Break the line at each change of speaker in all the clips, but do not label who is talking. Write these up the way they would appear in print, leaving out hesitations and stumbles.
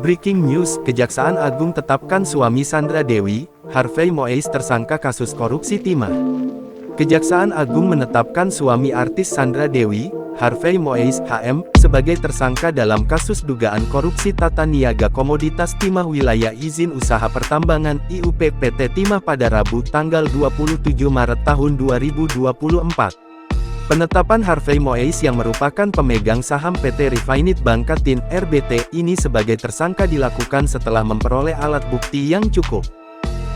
Breaking news, Kejaksaan Agung tetapkan suami Sandra Dewi, Harvey Moise tersangka kasus korupsi timah. Kejaksaan Agung menetapkan suami artis Sandra Dewi, Harvey Moise, HM, sebagai tersangka dalam kasus dugaan korupsi tata niaga komoditas timah wilayah izin usaha pertambangan IUP PT Timah pada Rabu tanggal 27 Maret tahun 2024. Penetapan Harvey Moise yang merupakan pemegang saham PT Refined Bangkatin RBT ini sebagai tersangka dilakukan setelah memperoleh alat bukti yang cukup.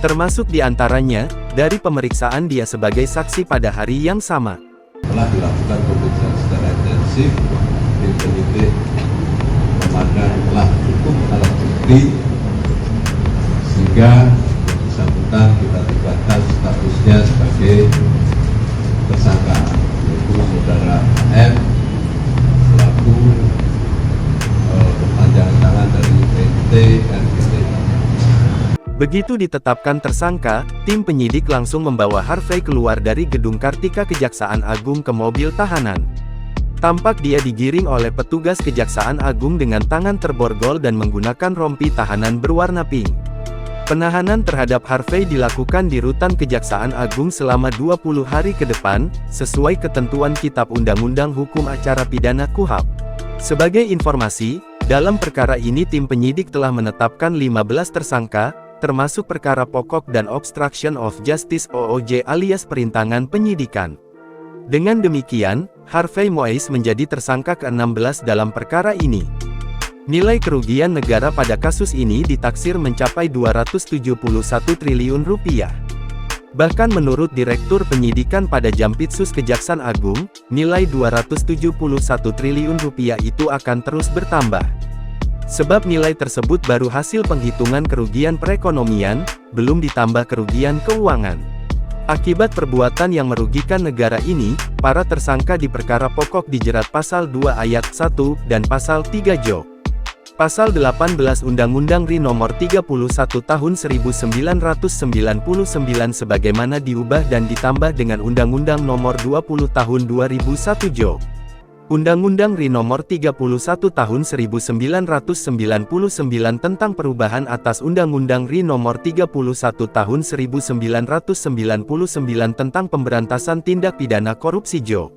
Termasuk diantaranya, dari pemeriksaan dia sebagai saksi pada hari yang sama.
Telah dilakukan pemeriksaan secara intensif, tim penyidik memandang telah cukup alat bukti, sehingga bersangkutan kita tetapkan statusnya sebagai tersangka. Saudara M selaku perpanjangan tangan dari PT RBT.
Begitu ditetapkan tersangka, tim penyidik langsung membawa Harvey keluar dari gedung Kartika Kejaksaan Agung ke mobil tahanan. Tampak dia digiring oleh petugas Kejaksaan Agung dengan tangan terborgol dan menggunakan rompi tahanan berwarna pink. Penahanan terhadap Harvey dilakukan di rutan Kejaksaan Agung selama 20 hari ke depan, sesuai ketentuan Kitab Undang-Undang Hukum Acara Pidana KUHP. Sebagai informasi, dalam perkara ini tim penyidik telah menetapkan 15 tersangka, termasuk perkara pokok dan obstruction of justice OOJ alias perintangan penyidikan. Dengan demikian, Harvey Moise menjadi tersangka ke-16 dalam perkara ini. Nilai kerugian negara pada kasus ini ditaksir mencapai 271 triliun rupiah. Bahkan menurut Direktur Penyidikan pada Jampitsus Kejaksaan Agung, nilai 271 triliun rupiah itu akan terus bertambah. Sebab nilai tersebut baru hasil penghitungan kerugian perekonomian, belum ditambah kerugian keuangan. Akibat perbuatan yang merugikan negara ini, para tersangka di perkara pokok dijerat Pasal 2 Ayat 1 dan Pasal 3 Jo. Pasal 18 Undang-Undang RI Nomor 31 Tahun 1999 sebagaimana diubah dan ditambah dengan Undang-Undang Nomor 20 Tahun 2001 Jo. Undang-Undang RI Nomor 31 Tahun 1999 tentang perubahan atas Undang-Undang RI Nomor 31 Tahun 1999 tentang pemberantasan tindak pidana korupsi Jo.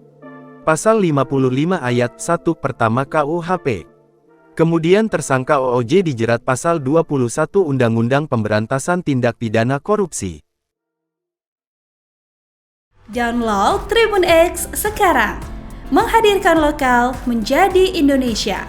Pasal 55 Ayat 1 pertama KUHP. Kemudian tersangka OOJ dijerat Pasal 21 Undang-Undang Pemberantasan Tindak Pidana Korupsi.
Download Tribun X sekarang, menghadirkan lokal menjadi Indonesia.